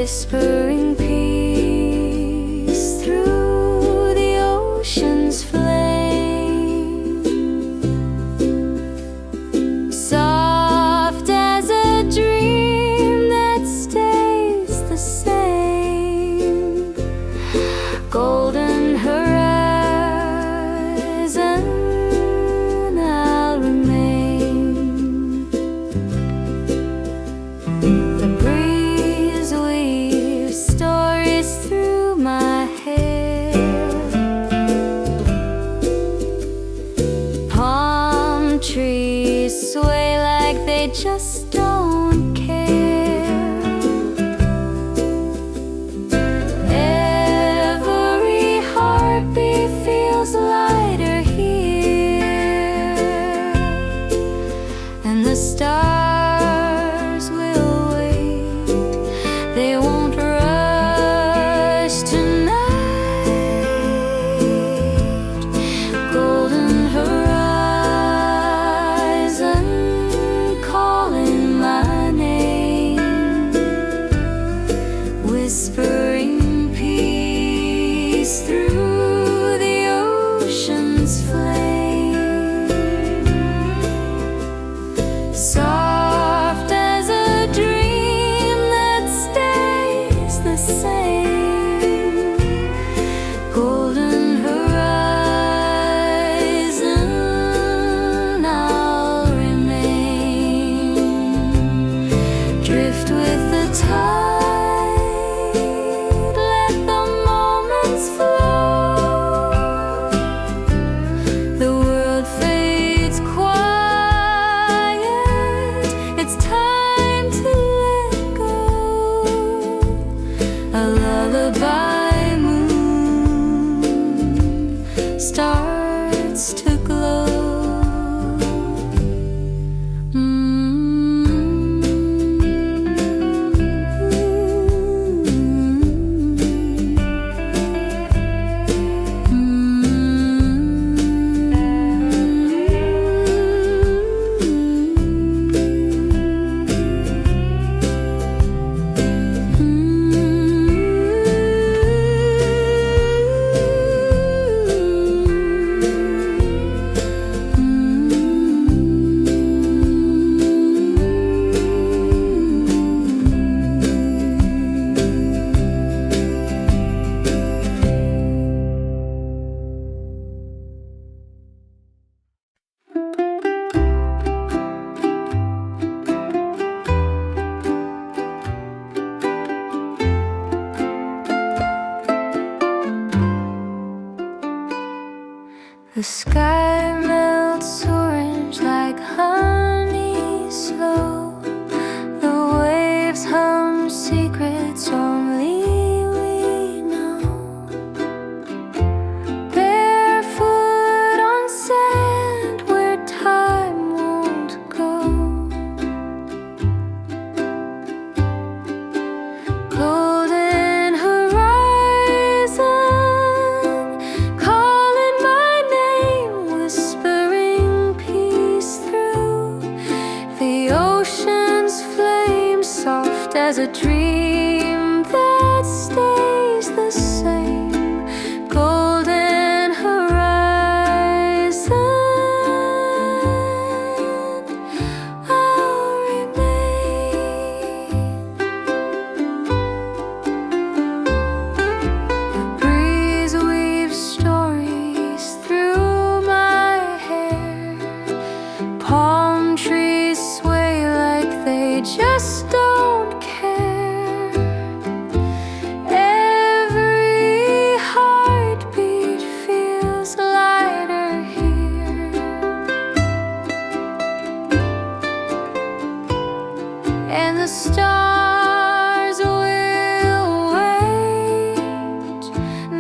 whispering peace through the ocean's flame, soft as a dream that stays the same, golden horizon I'll remain. The breeze weaves stories through my hair, palm trees sway like they just don't care. Every heartbeat feels lighter here, and the stars will wait. They won't rush tonight. Golden horizon calling my name, whispering peace through the ocean's flame, soft as a dream that stays the same, golden horizon I'll remain. Drift with the tide, let the moments flow. The world fades quiet, it's time to let go. A lullaby moon starts to glow. The sky melts orange like honey slow. The waves hum secrets only we know. Barefoot on sand where time won't go. Golden horizon calling my name, whispering peace through the ocean's flame, soft as a dream that stays the same, golden horizon I'll remain. The breeze weaves stories through my hair, palm trees sway like they just don't care. Every heartbeat feels lighter here, and the stars will wait.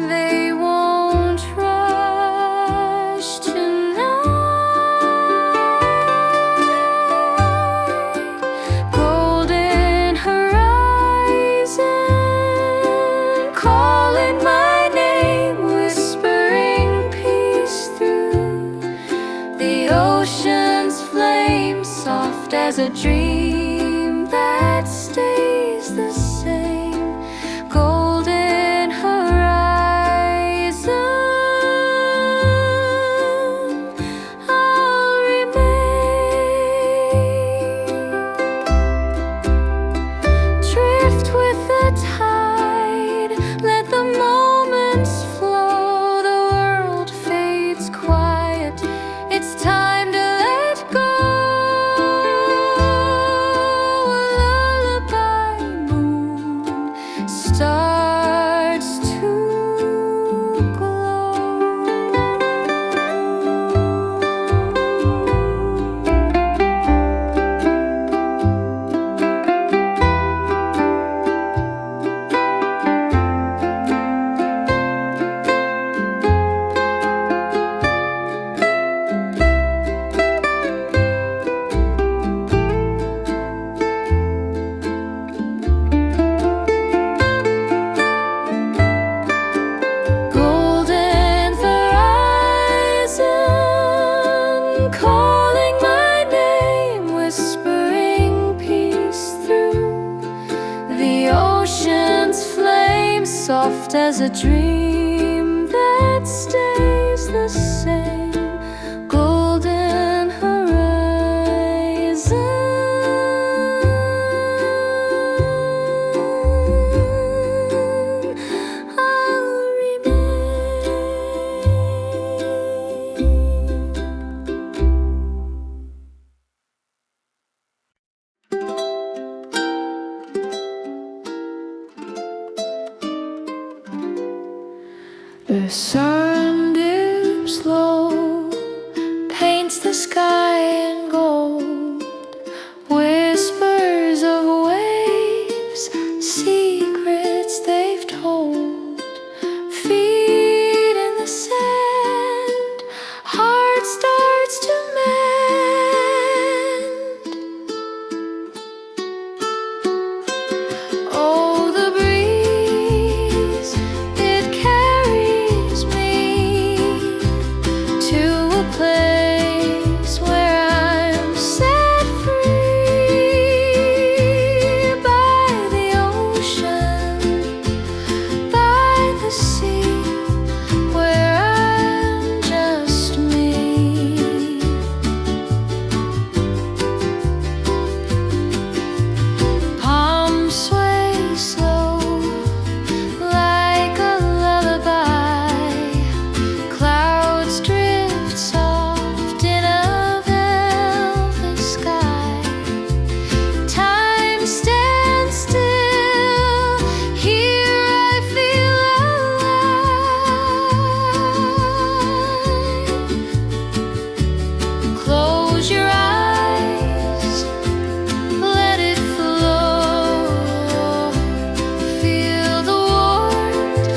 They won't rush tonight. Golden horizon calling my name, whispering peace through the ocean's flame, soft as a dream that stays the same, soft as a dream that stays the same, golden horizon. I'll The sun dips low, paints the sky in gold, whispers of waves, secrets they've told. Feet in the sand, heart starts to mend. Oh, the breeze, it carries me to a place where I'm set free by the ocean, by the sea, where I'm just me. Palms sway slow like a lullaby. Clouds drift soft in a velvet sky. Time stands still. Here I feel alive. Close your eyes, let it flow. Feel the warmth,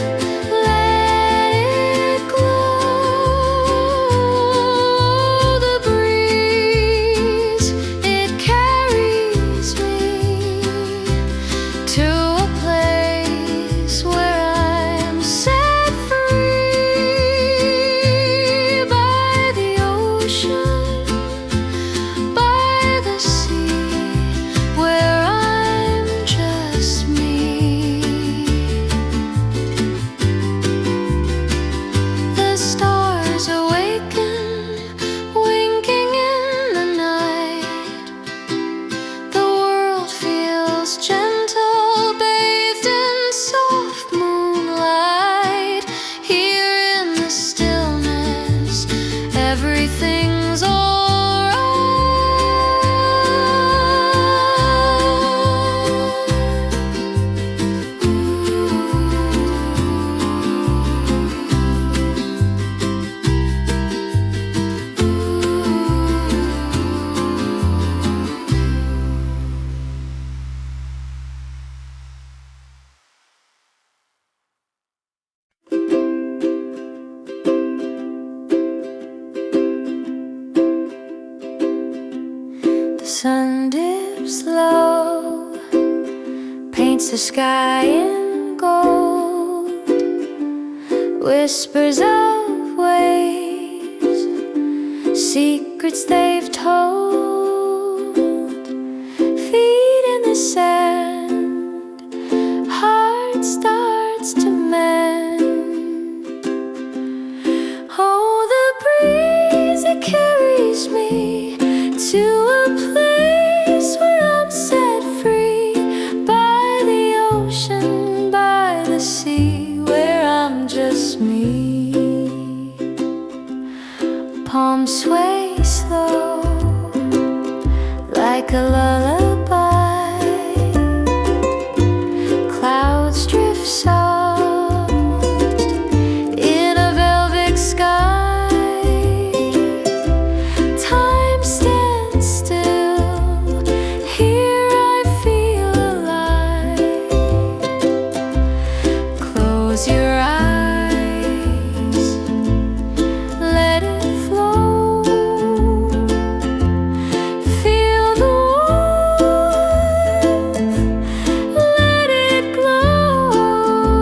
let it glow. The breeze, it carries me to a place where I'm set free by the ocean, by the sea, where I'm just me. The stars awaken, winking in the night. The world feels gentle, bathed in soft moonlight. Here in the stillness, everything's The sun dips low, paints the sky in gold, whispers of waves, secrets they've told. Feet in the sand, heart starts to mend. Oh, the breeze, it carries me to a place where I'm set free by the ocean, by the sea, where I'm just me. Palms sway slow like a lullaby. Clouds drift soft in a velvet sky. Time stands still. Here I feel alive. Close your eyes, let it flow. Feel the warmth, let it glow.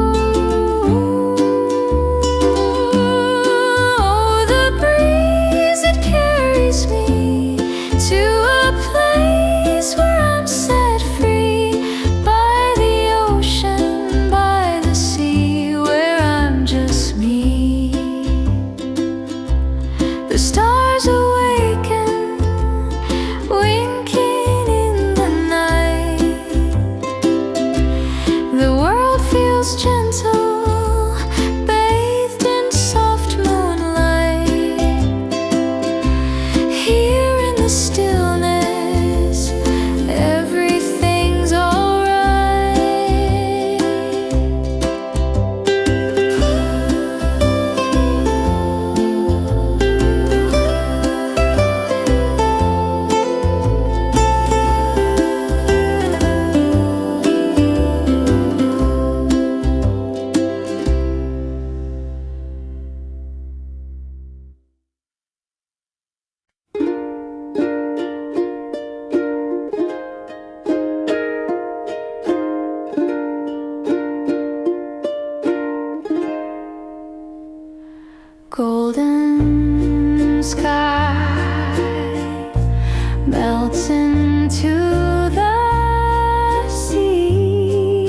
golden sky melts into the sea,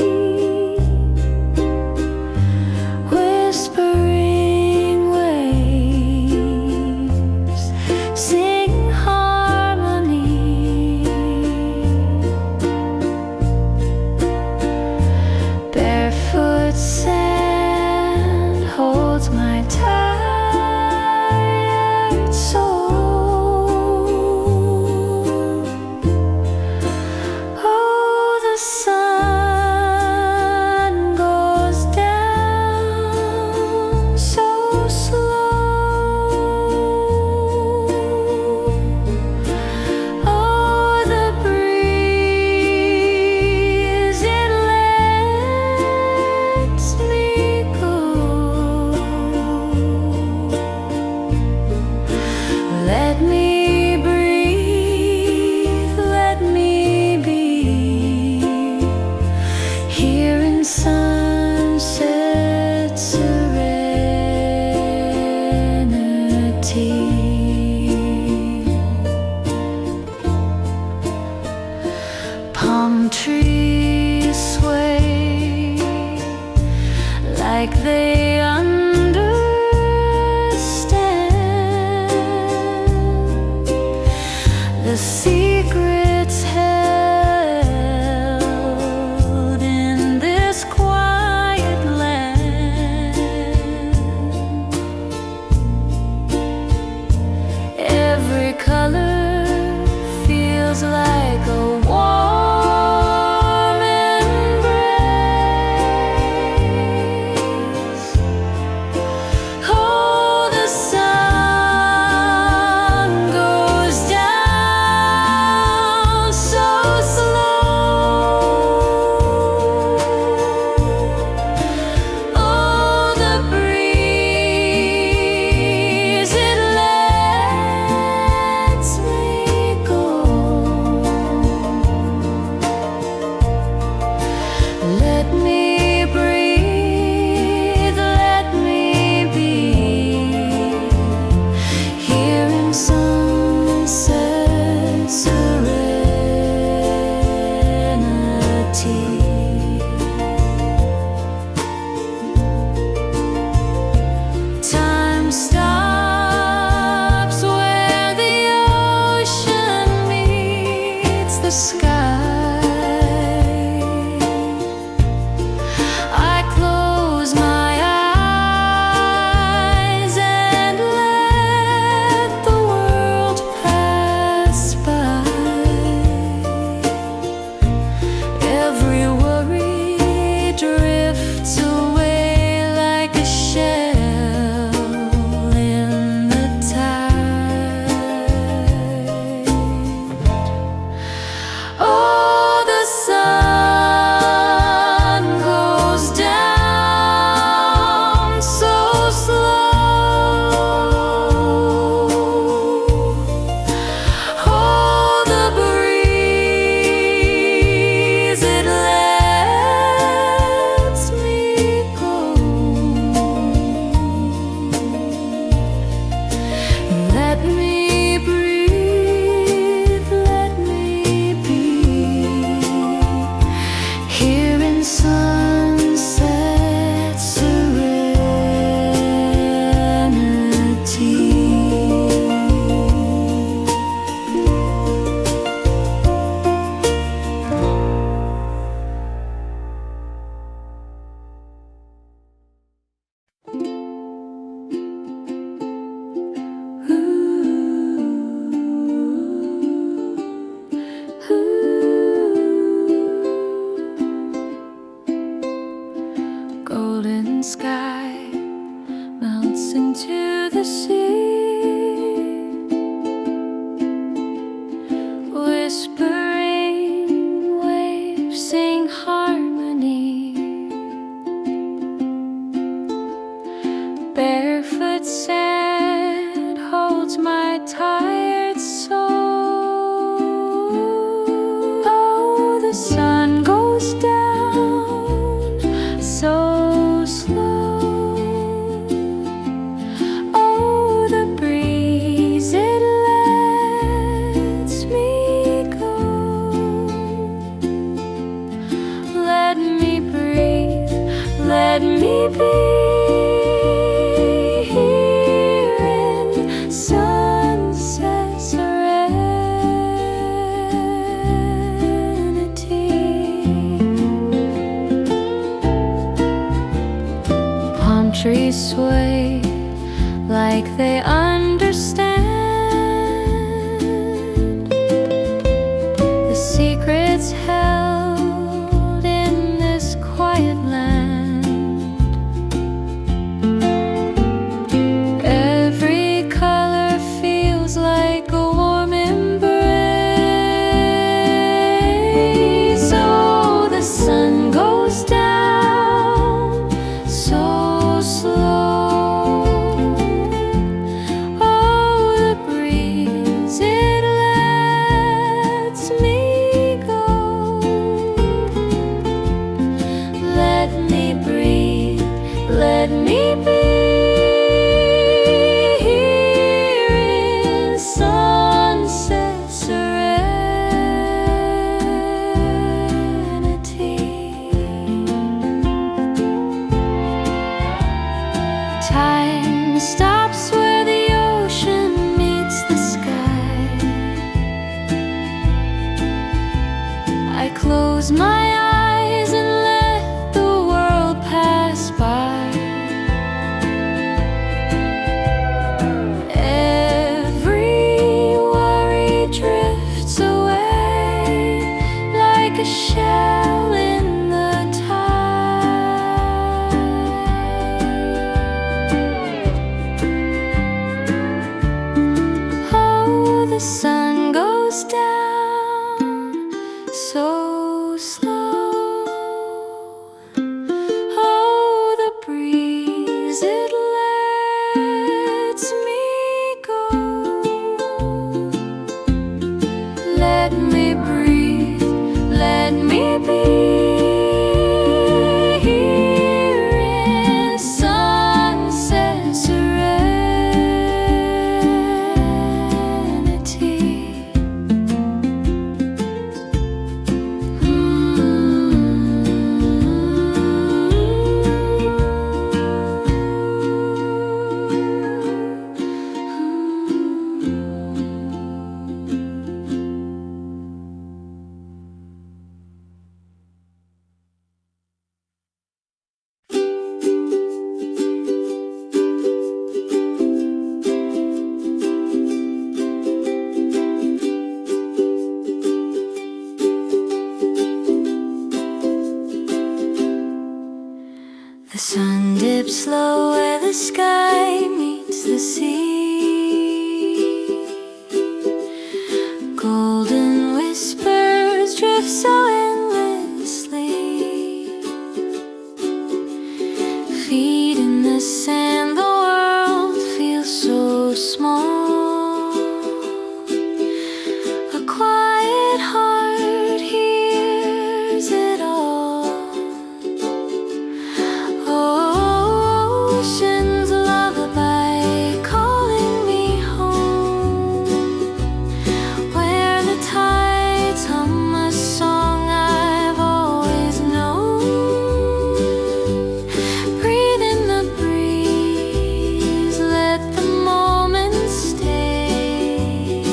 whispering waves sing harmony, barefoot sand holds my tired soul. Oh, the sun goes down so slow. Oh, the breeze, it lets me go. Let me breathe, let me be here in sunset serenity. Palm trees sway like they understand the secrets held in this quiet land. Every color feels like a warm embrace. Oh, the sun goes down so slow. Oh, the breeze, it lets me go. Let me breathe, let me be here in sunset serenity. Time stops when the ocean meets the sky. I close my eyes and let the world pass by. Every worry drifts away like a shell in the tide. Oh, the sun goes down so slow. Oh, the breeze, it lets me go. Let me breathe, let me be here in sunset serenity. Golden sky melts into the sea, whispering waves sing harmony, barefoot sand holds my tired soul. Oh, the sun goes down so slow. let me be here in sunset serenity. Palm trees sway like they understand the secrets held in this quiet land. Every color feels like a warm embrace. Oh, the sun goes down so slow. Let me be here in sunset serenity. Time stops where the ocean meets the sky. I close my eyes and let the world pass by. A shell in the tide. Oh, the sun goes down so slow. Oh, the breeze, it lets me go. Let me breathe. Let me be here in sunset serenity. The sun dips low where the sky meets the sea. Golden whispers drift so endlessly. Feet in the sand, the world feels so small. A quiet heart hears it all. Ocean's lullaby calling me home, where the tides hum a song I've always known. Breathe in the breeze, let the moment stay.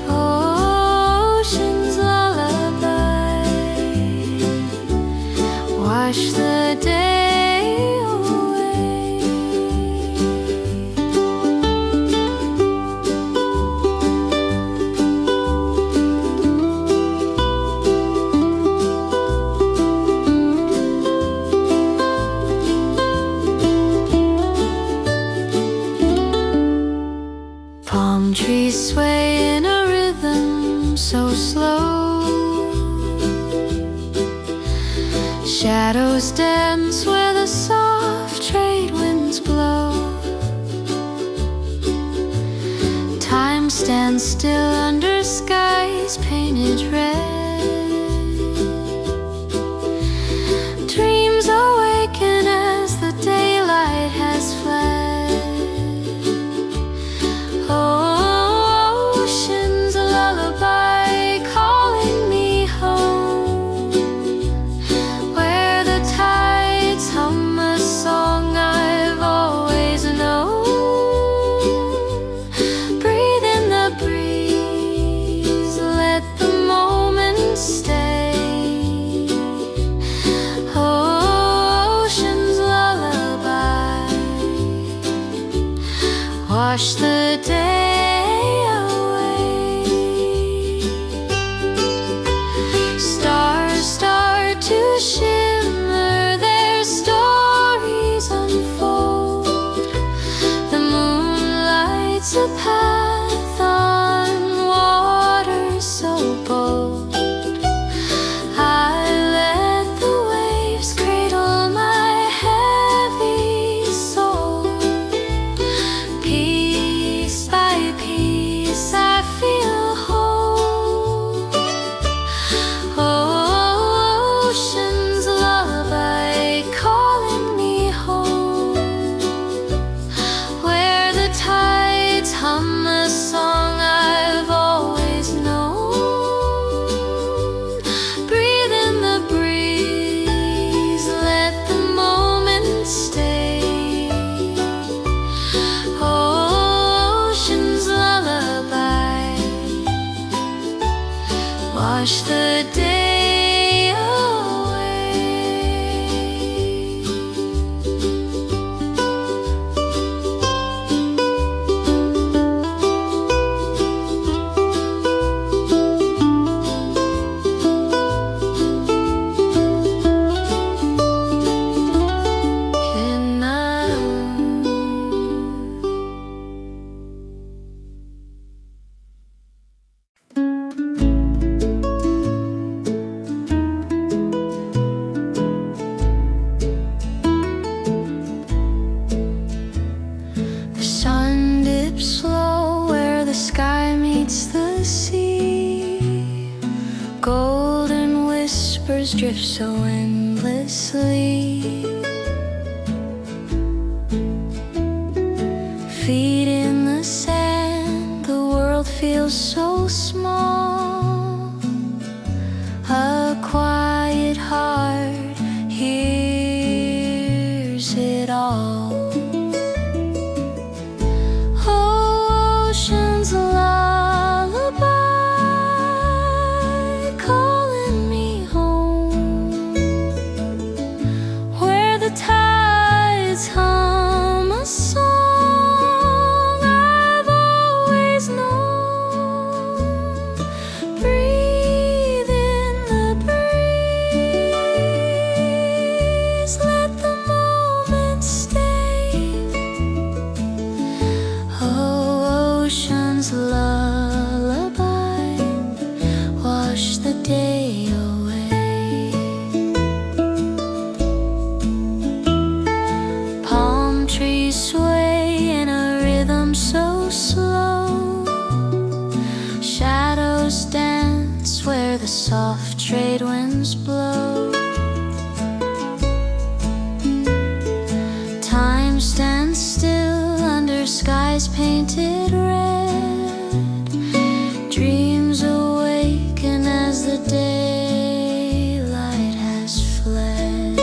Ocean's lullaby, wash the day. Palm trees sway in a rhythm so slow. Shadows dance where the soft trade winds blow. Time stands still under skies painted red. Dreams awaken as the daylight has fled. Ocean's lullaby calling me home, where the tides wash the day away. Stars start to shimmer, their stories unfold. The moon lights a path on water so bold. I let the waves cradle my heavy soul. Piece by piece I feel whole. Ocean's lullaby calling me home, where the tides hum a song I've always known. Breathe in the breeze, let the moment stay. Ocean's lullaby, wash the day away. Good night. The sun dips slow where the sky meets the sea. Golden whispers drift so endlessly. Feet in the sand, the world feels so small. A quiet heart hears it all. Ocean's lullaby calling me home, where the tides hum a song I've always known. Breathe in the breeze, let the moment stay. Ocean's lullaby, wash the day away. Palm trees sway in a rhythm so slow. Shadows dance where the soft trade winds blow. Time stands still under skies painted red. Dreams awaken as the daylight has fled.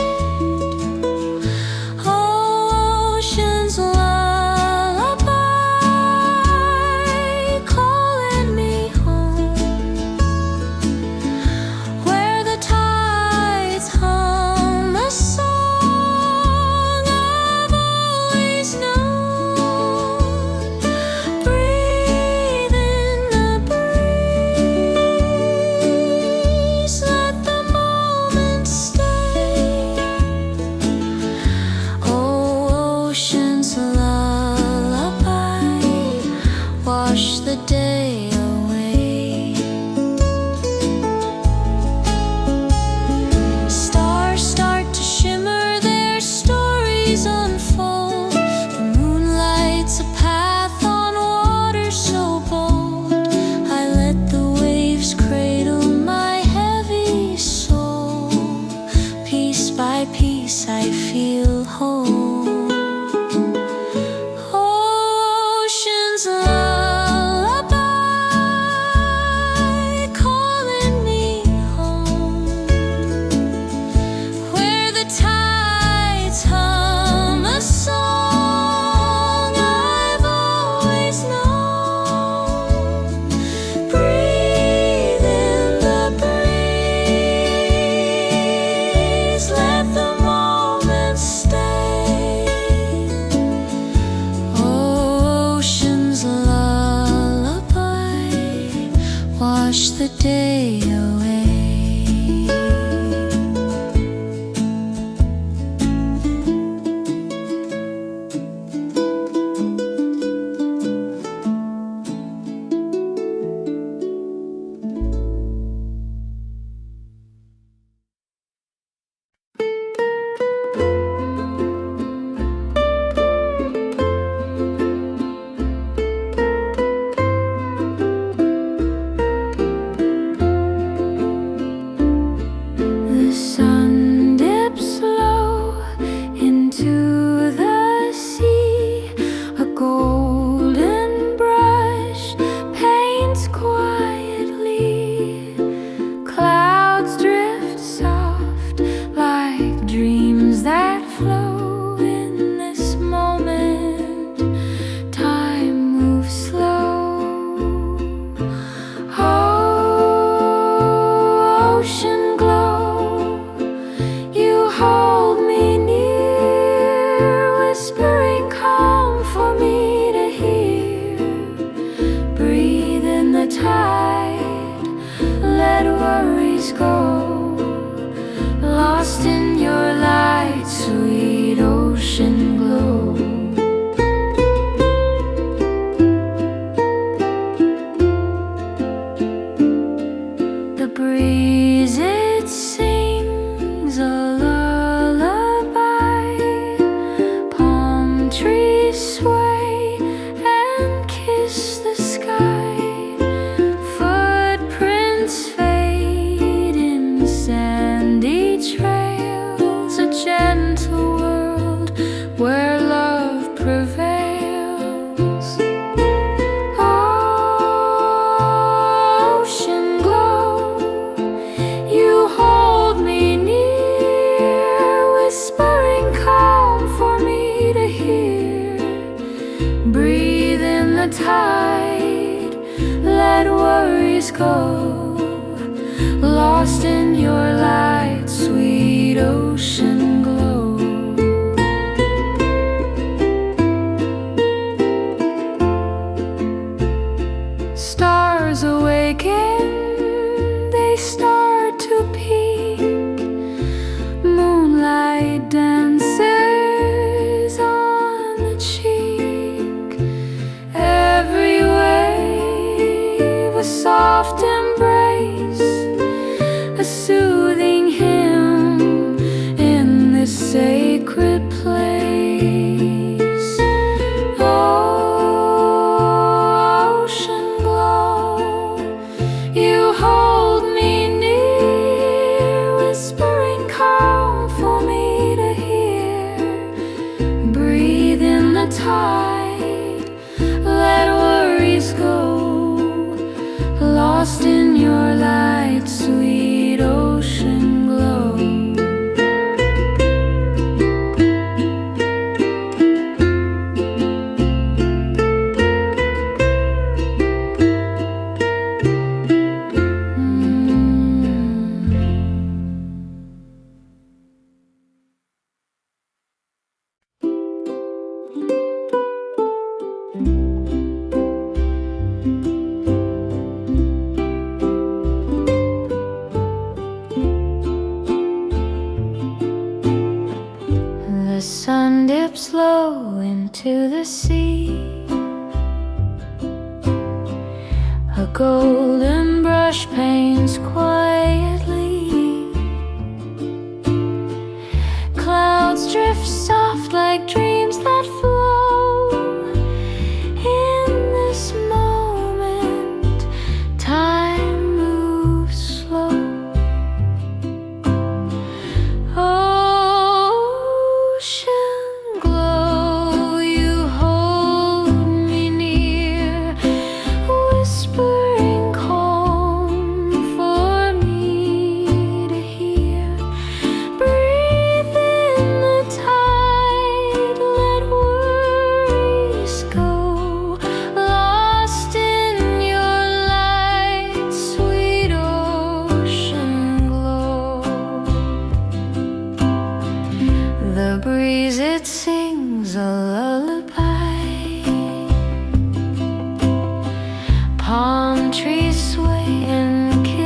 Ocean's lullaby calling me home, where the tides hum a song I've always known. Breathe in the breeze, let the moment stay. Ocean's lullaby, wash the day away. Stars start to shimmer, their stories unfold. The moon lights a path on water so bold. I let the waves cradle my heavy soul. Piece by piece I feel whole. Ocean's lullaby calling me home, where the tides hum a song I've always known. Breathe in the breeze, let the moment stay. day away. The sun dips low into the sea. A golden brush paints quietly. Clouds drift soft like dreams that flow. In this moment, time moves slow. Ocean glow, you hold me near, whispering calm for me to hear. Breathe in the tide, let worries go. Lost in your light, sweet ocean glow. The breeze, it sings a lullaby. Palm trees sway and kiss the sky. Footprints fade in sandy trails. A gentle world where love prevails. Ocean glow, you hold me near, whispering calm for me to hear. Breathe in the tide, let worries go. Lost in your light, sweet ocean glow. Stars awaken, they start to peek. Moonlight dances on the cheek. Every wave a soft embrace, a soothing hymn in this sacred place. Ocean glow, you hold me near, whispering calm for me to hear. Breathe in the tide, let worries go. Lost in your light, sweet ocean glow. The sun dips low into the sea. A golden brush paints quietly. Clouds drift soft like dreams that flow. In this moment, time moves slow. Ocean glow, you hold me near, whispering calm for me to hear. Breathe in the tide, let worries go. Lost in your light, sweet ocean glow. The breeze, it sings a lullaby. Palm trees sway and kiss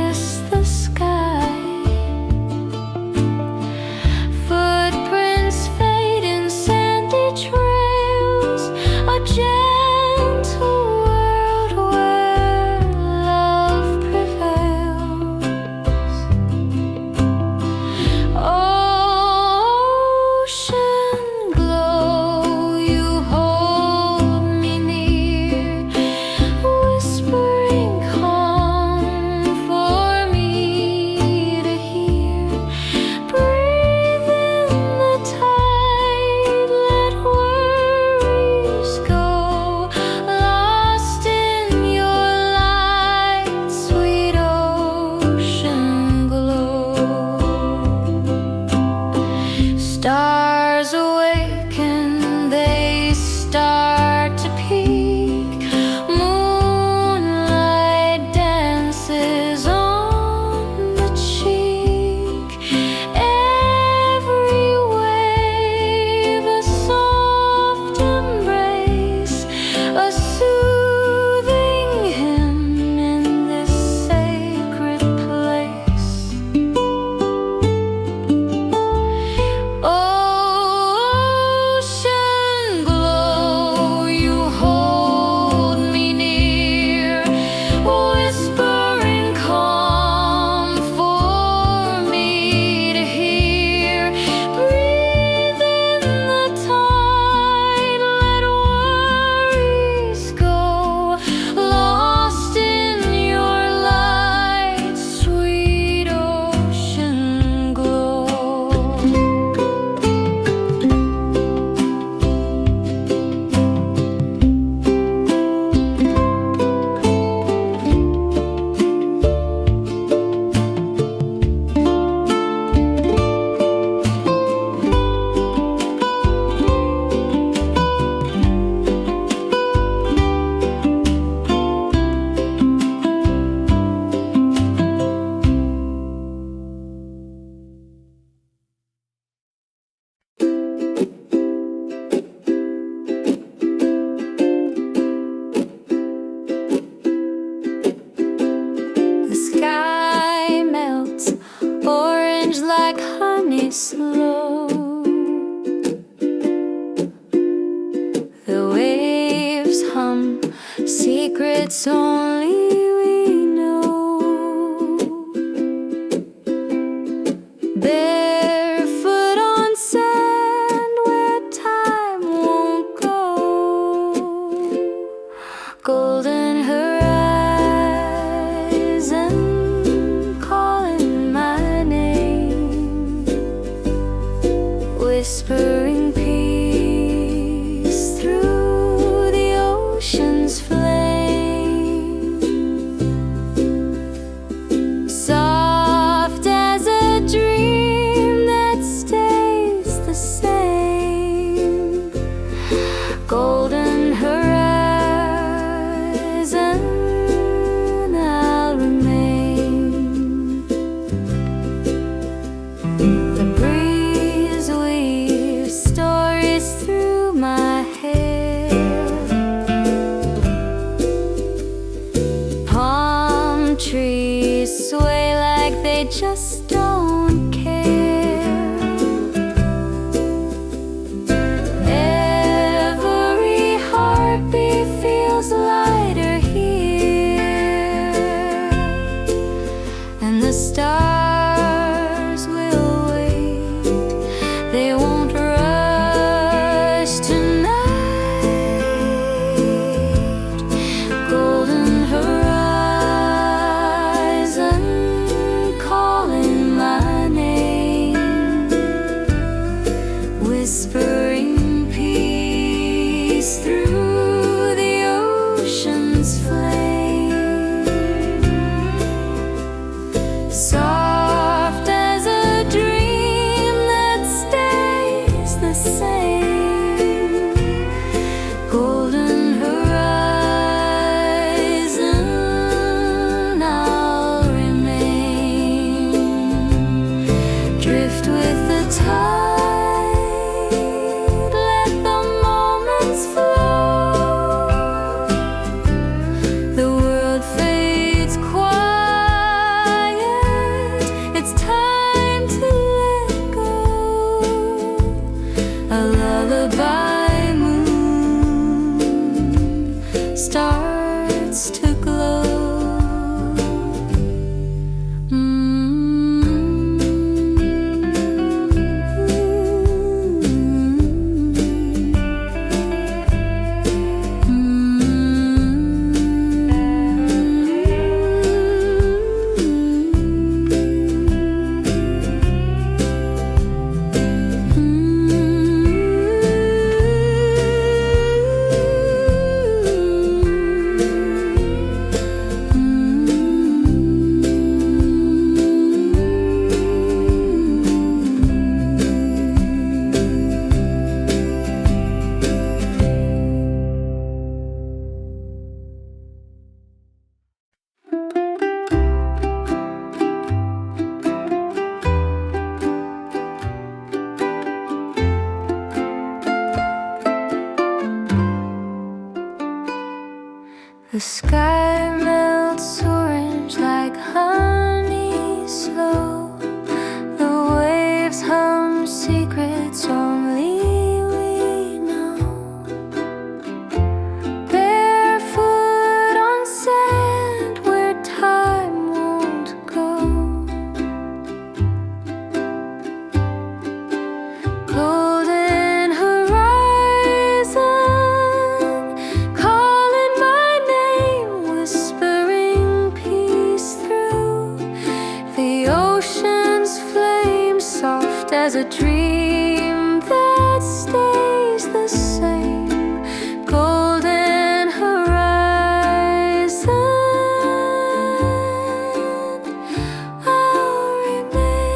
Stars awaken, they start to peak. Moonlight dances on the cheek. Every wave a soft embrace, a soothing hymn in this sacred place. Ocean glow, you hold me near, whispering calm for me to hear. Breathe in the tide, let worries go, lost in your light, sweet ocean glow. The sky melts, orange like honey slow. The waves hum, secrets only we know. Barefoot on sand where time won't go. Golden horizon calling my name, whispering peace through the ocean's flame. Soft as a dream that stays the same. Golden horizon, I'll remain. The breeze weaves stories through my hair. Palm trees sway like they just don't care. Every heartbeat feels lighter here, and the stars will wait. They won't rush tonight. Golden horizon calling my name, whispering peace through the ocean's flame. Soft as a dream that stays the same. Golden horizon, I'll remain. Drift with the tide, let the moments flow. The world fades quiet, it's time to let go. A lullaby moon starts to glow. The sky melts orange like honey slow. The waves hum secrets only we know. Barefoot on sand where time won't go. Golden horizon, calling my name, whispering peace through the ocean's flame, soft as a dream that stays the same. Golden horizon, I'll remain.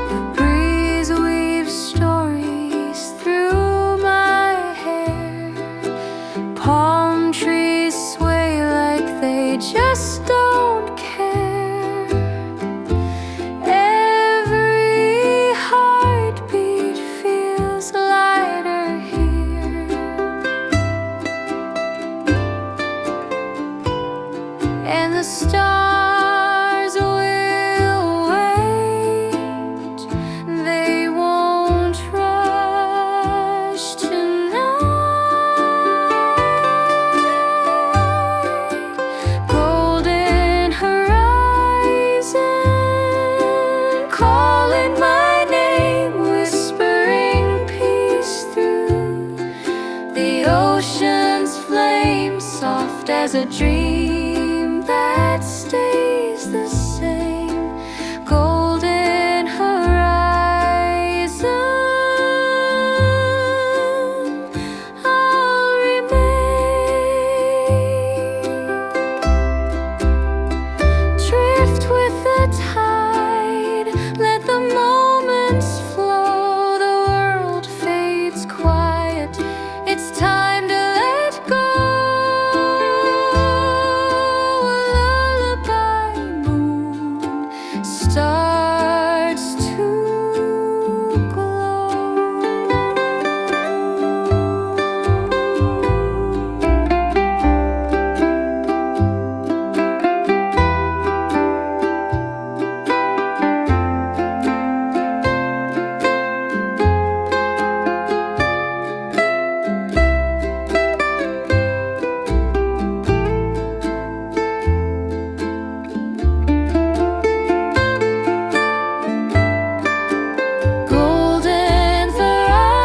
The breeze weaves stories through my hair. Palm trees sway like they just don't care. Every heartbeat feels lighter here. And the stars will wait. They won't rush tonight. Golden horizon, calling my name, whispering peace through the ocean's flame, soft as a dream that stays the same. Golden horizon, I'll remain. Drift with the tide, let the moments flow. The world fades quiet, it's time to let go. A lullaby moon starts to glow. Golden horizon,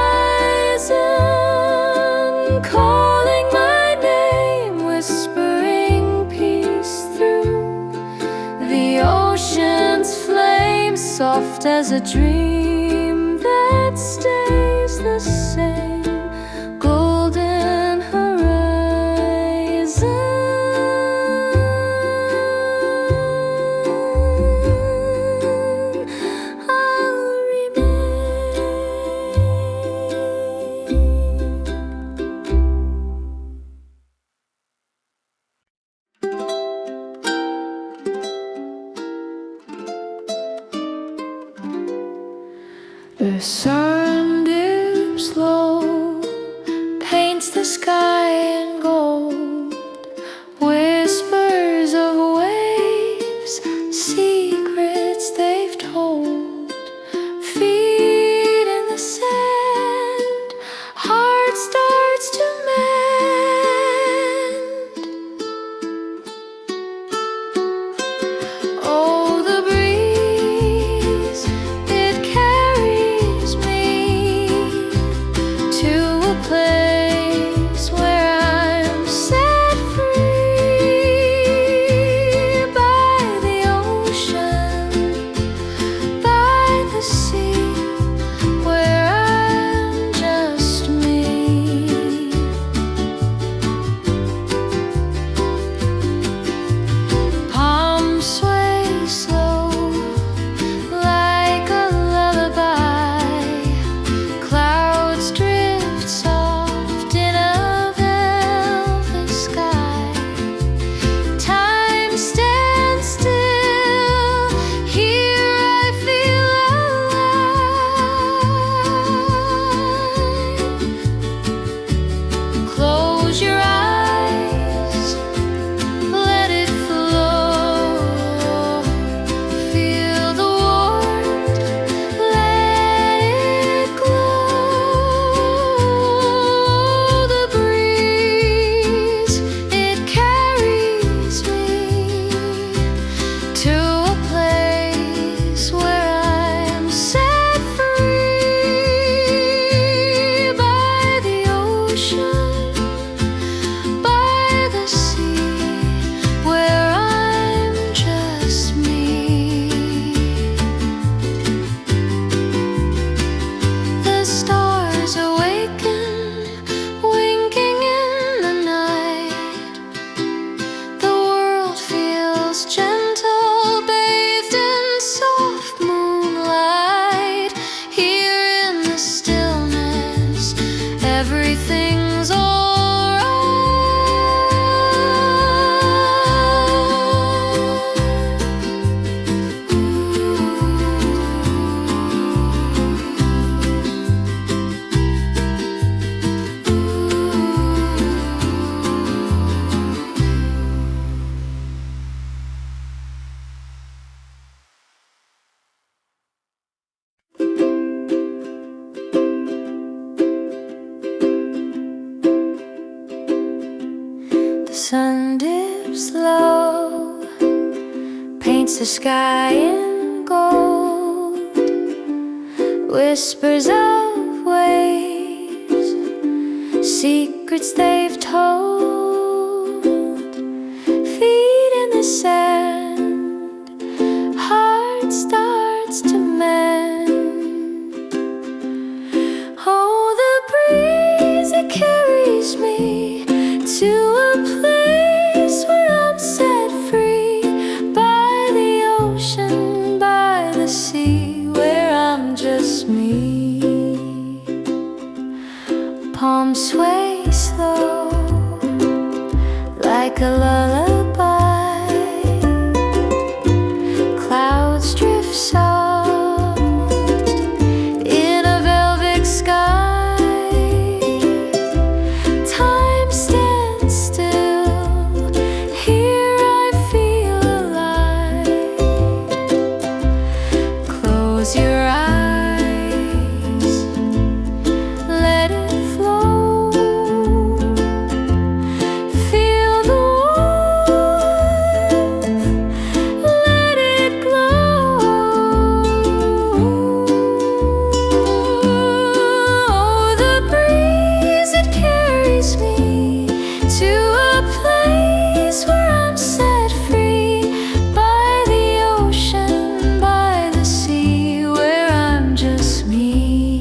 calling my name, whispering peace through the ocean's flame, soft as a dream that stays the same. Golden horizon, I'll remain. The sun dips low, paints the sky in gold. Whispers of waves, secrets they've told. Feet in the sand, heart starts to mend. Oh, the breeze, it carries me sun dips low, paints the sky in gold, whispers of waves, secrets they've told, feet in the sand, heart starts to mend. Oh, the breeze, it carries me to a place where I'm set free, by the ocean, by the sea, where I'm just me. Palms sway slow like a lullaby, clouds drift soft in a velvet sky. Time stands still, here I feel alive. Close your eyes, let it flow. Feel the warmth, let it glow. Oh, the breeze, it carries me to a place where I'm set free, by the ocean, by the sea, where I'm just me.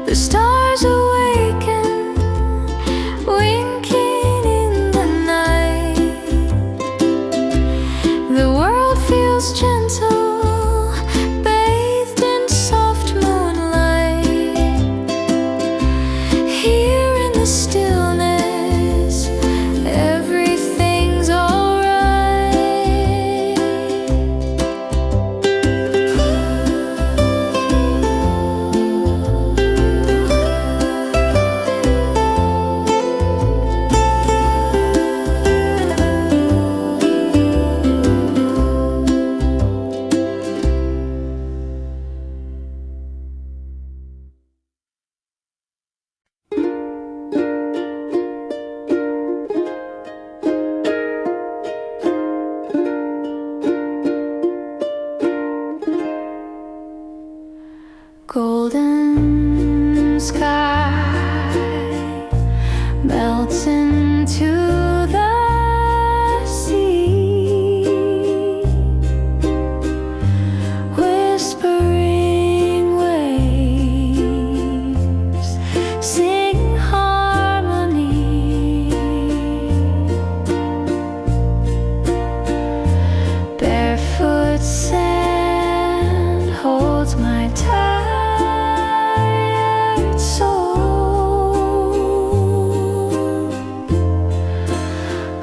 The stars awaken, winking in the night. The world feels gentle, bathed in soft moonlight. Here in the stillness, everything's alright. Golden sky melts into the sea, whispering waves sing harmony. Barefoot sand holds my tired soul.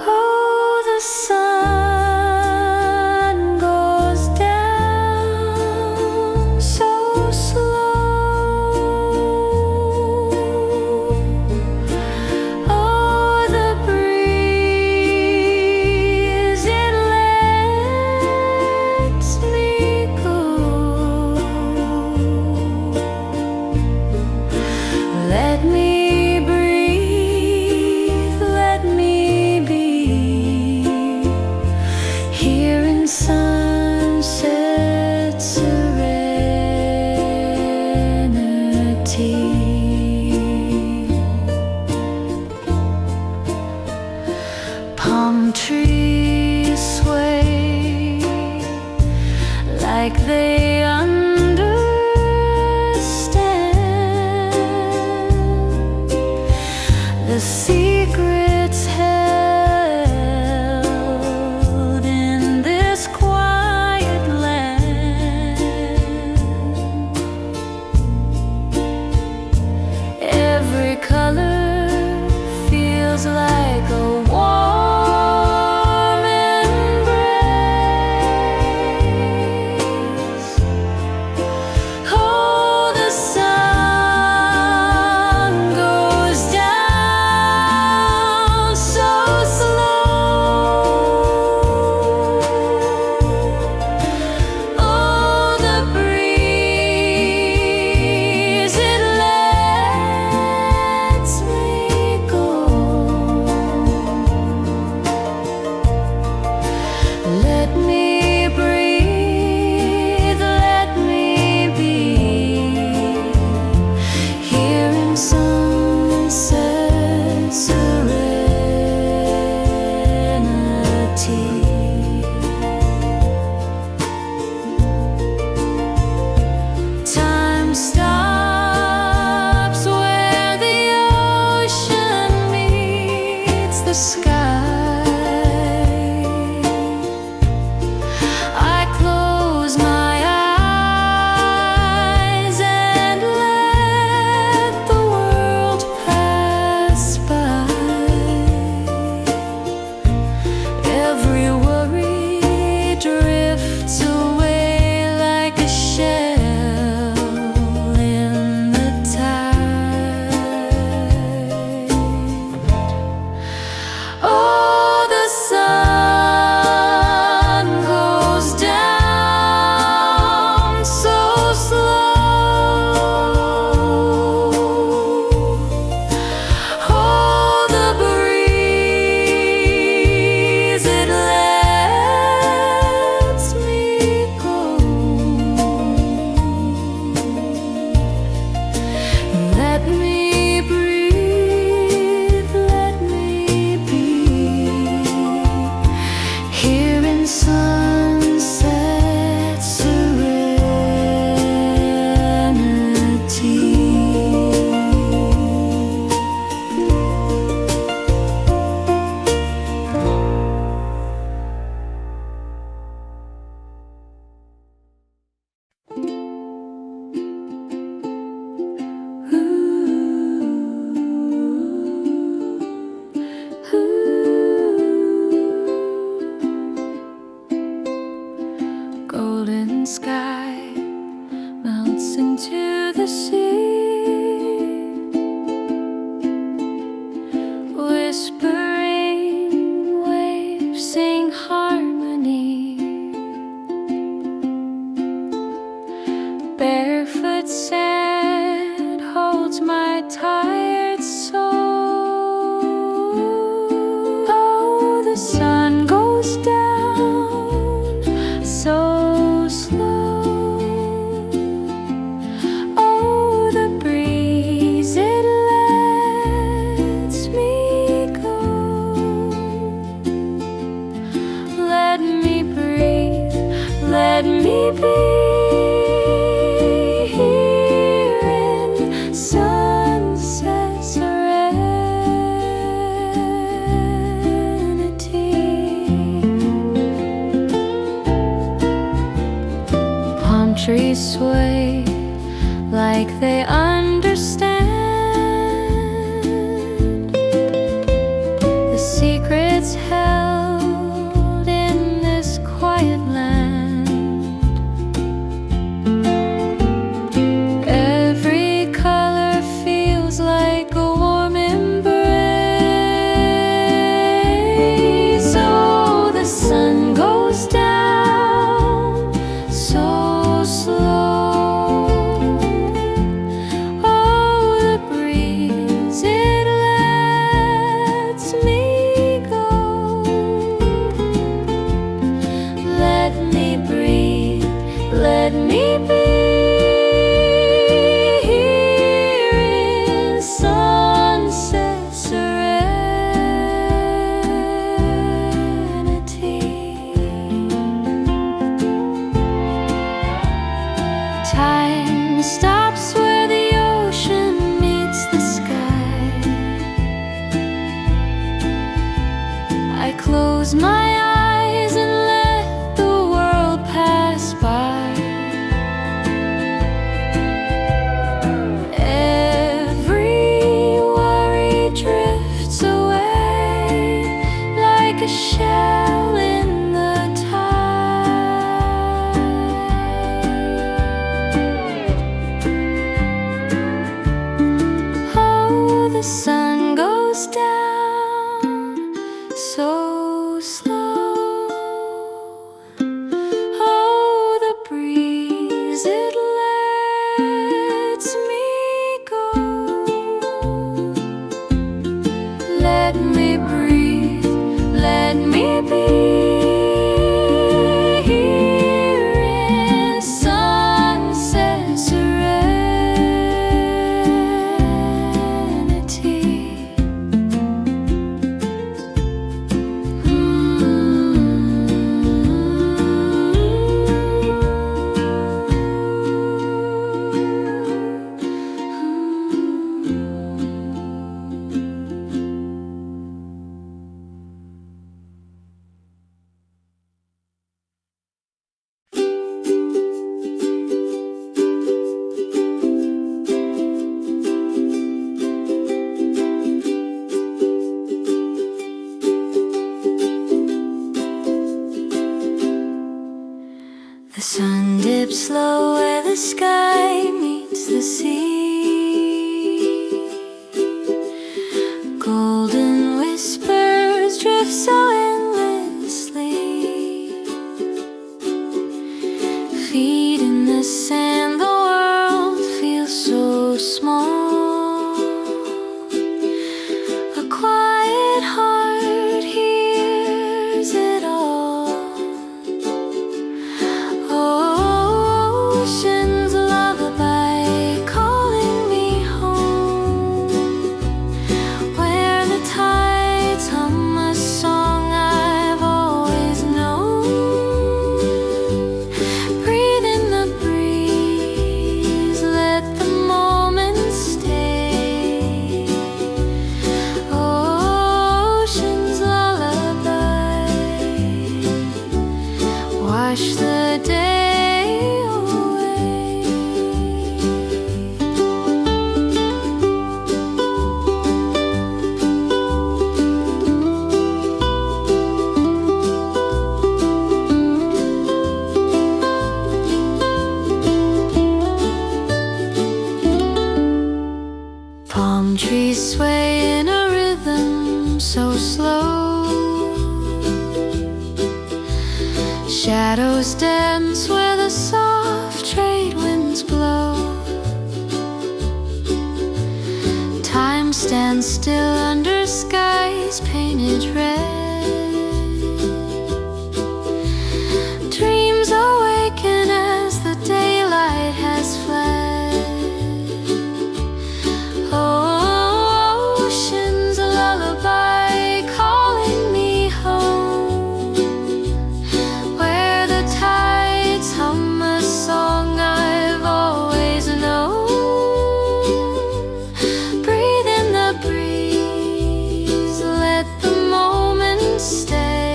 Oh, the sun goes down so slow. Oh, the breeze, it lets me go. Let me breathe, let me be here in sunset serenity. Palm trees sway like they understand the secrets held in this quiet land. Every color feels like a warm embrace. golden sky melts into the sea, whispering waves sing harmony. Barefoot sand holds my tired soul. Oh, the sun goes down so slow. Oh, the breeze, it lets me go. Let me breathe, let me be here in sunset serenity. Palm trees sway like they understand the secrets held in this quiet land. Every color feels like a warm embrace. Oh, the sun goes down so slow. Oh, the breeze, it lets me go. Let me breathe, let me be here in sunset serenity. Time stops where the ocean meets the sky. I close my eyes and let the world pass by. Every worry drifts away like a shell in the tide. Oh, the sun goes down so slow. Oh, the breeze, it lets me go. Let me breathe, let me be here in sunset serenity. The sun dips low where the sky meets the sea. Golden whispers drift so endlessly. Feet in the sand, the world feels so small. A quiet heart hears it all. Ocean's lullaby calling me home, where the tides hum a song I've always known. Breathe in the breeze, let the moment stay. Ocean's lullaby, wash the day away. dance where the soft trade winds blow. Time stands still under skies painted red. Dreams awaken as the daylight has fled. Ocean's a lullaby calling me home, where the tides hum a song I've always known. Breathe in the breeze, let the moment stay.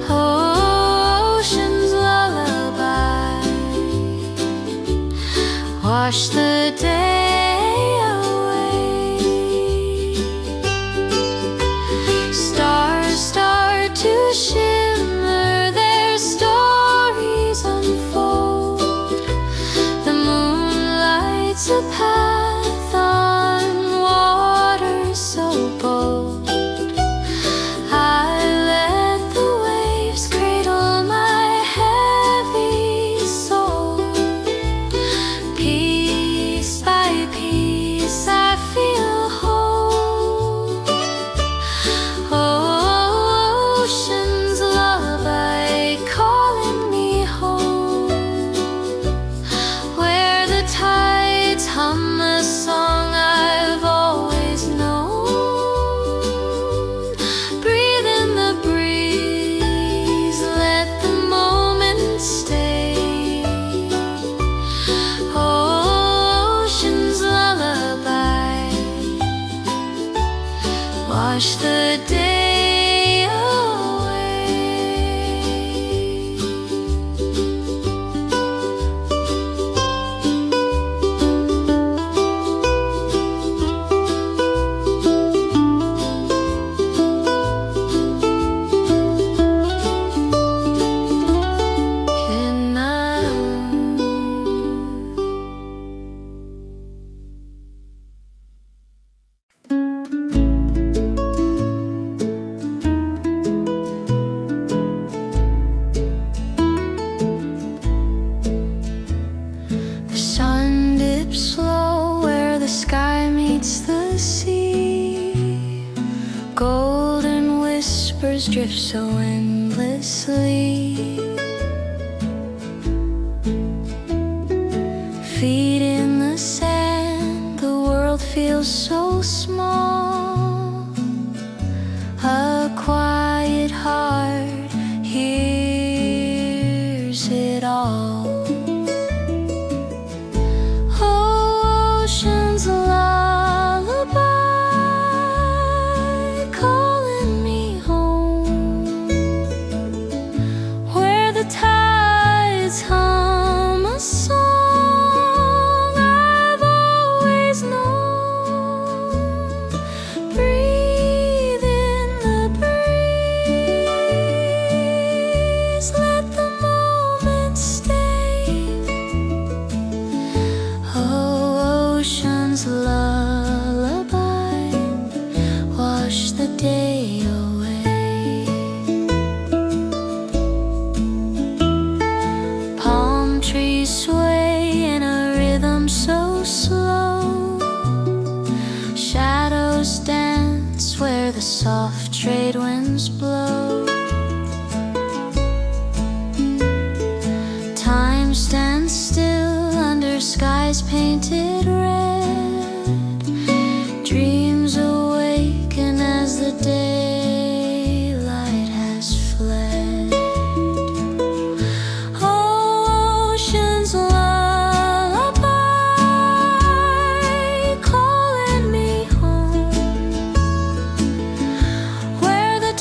Ocean's lullaby, wash the day away. Stars start to shimmer, their stories unfold. The moon lights a path on water so bold. I let the waves cradle my heavy soul. Piece by piece I feel whole. Ocean's lullaby calling me home, where the tides hum a song I've always known. Breathe in the breeze, let the moment stay. Ocean's lullaby, wash the day away. Good night. The sun dips slow where the sky meets the sea. Golden whispers drift so endlessly. Feet in the sand, the world feels so small. A quiet heart hears it all. Ocean's lullaby calling me home, where the tides hum a song I've always known. Breathe in the breeze, let the moment stay. Ocean's lullaby, wash the day away. Palm trees sway in a rhythm so slow. Shadows dance where the soft trade winds blow. Time stands still under skies painted red. Dreams awaken as the daylight has fled. Ocean's lullaby calling me home, where the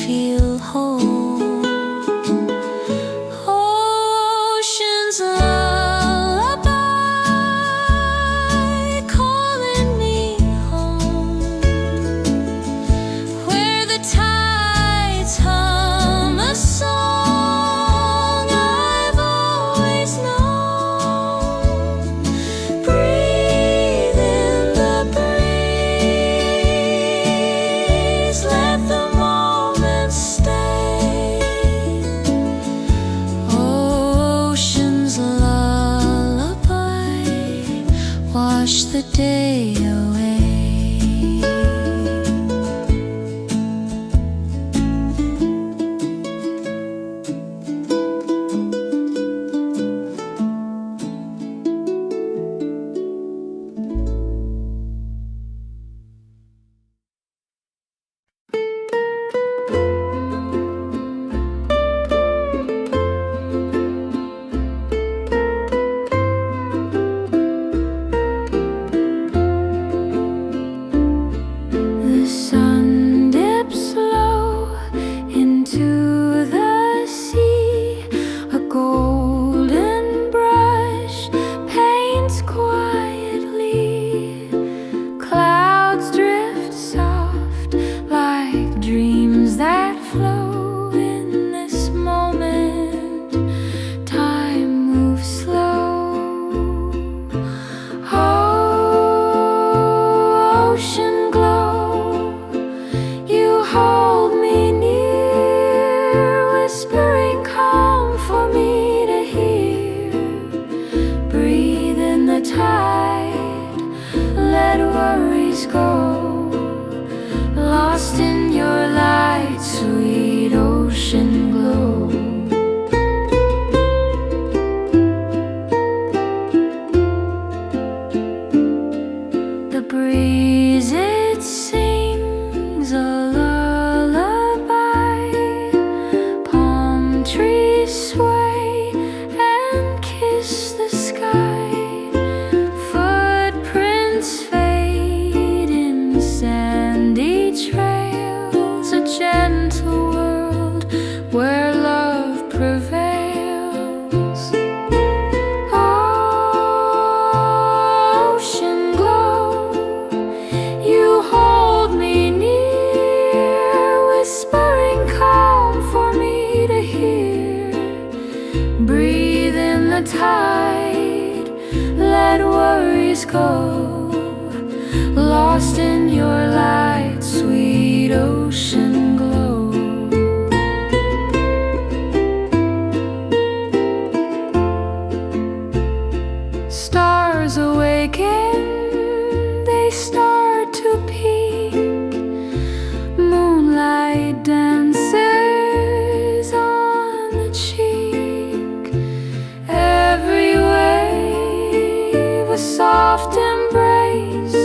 feel whole. Ocean's lullaby calling me home, where the tides hum a song I've always known. Breathe in the breeze, let the moment stay. Ocean's lullaby, wash the day away. The sun dips low into the sea. A golden brush paints quietly. Clouds drift soft like dreams that flow. In this moment, time moves slow. Ocean glow, you hold me near, whispering calm for me to hear. Breathe in the tide, let worries go. Lost in your light, sweet ocean glow. The breeze, it sings a lullaby. Palm trees sway and kiss the sky. Footprints fade in sandy trails. A gentle world where love prevails. Ocean glow, you hold me near, whispering calm for me to hear. Breathe in the tide, let worries go. Lost in your light, sweet ocean glow. Stars awaken, they start to peek. Moonlight dances on the cheek. Every wave a soft embrace,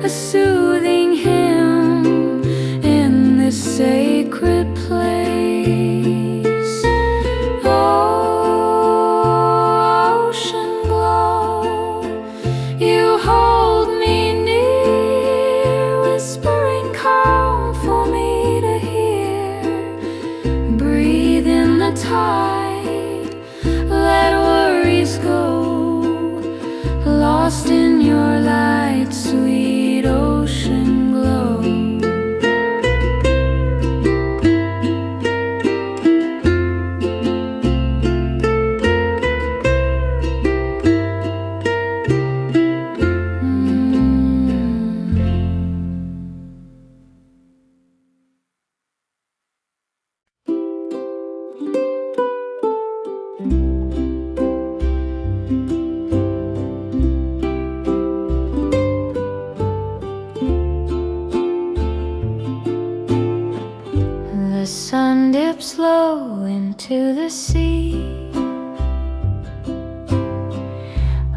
a soothing hymn in this sacred place. Ocean glow, you hold me near, whispering calm for me to hear. Breathe in the tide, let worries go. Lost in your light, sweet ocean glow. The sun dips low into the sea.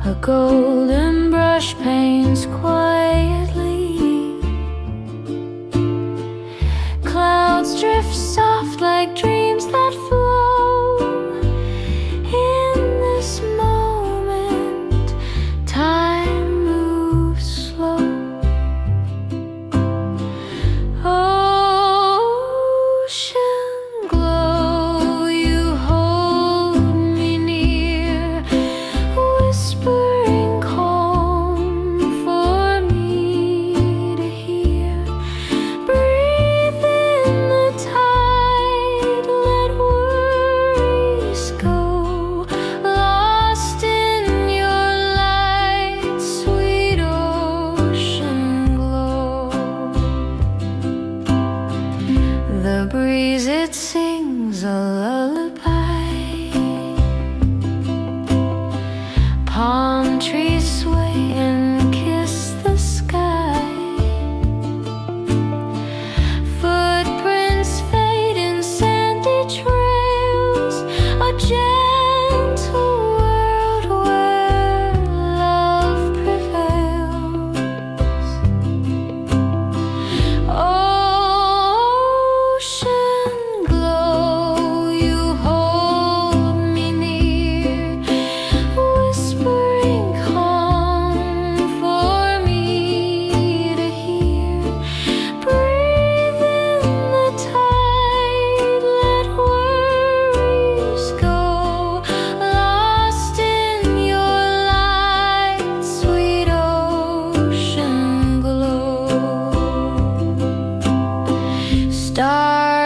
A golden brush paints quietly. Clouds drift soft like dreams that flow. In this moment, time moves slow. The breeze, it sings a lullaby. Palm trees sway and kiss the sky. Footprints fade in sandy trails. A gentle world where love prevails. Ocean glow, you hold me near, whispering calm for me to hear. Breathe in the tide, let worries go, lost in your light, sweet ocean glow. Stars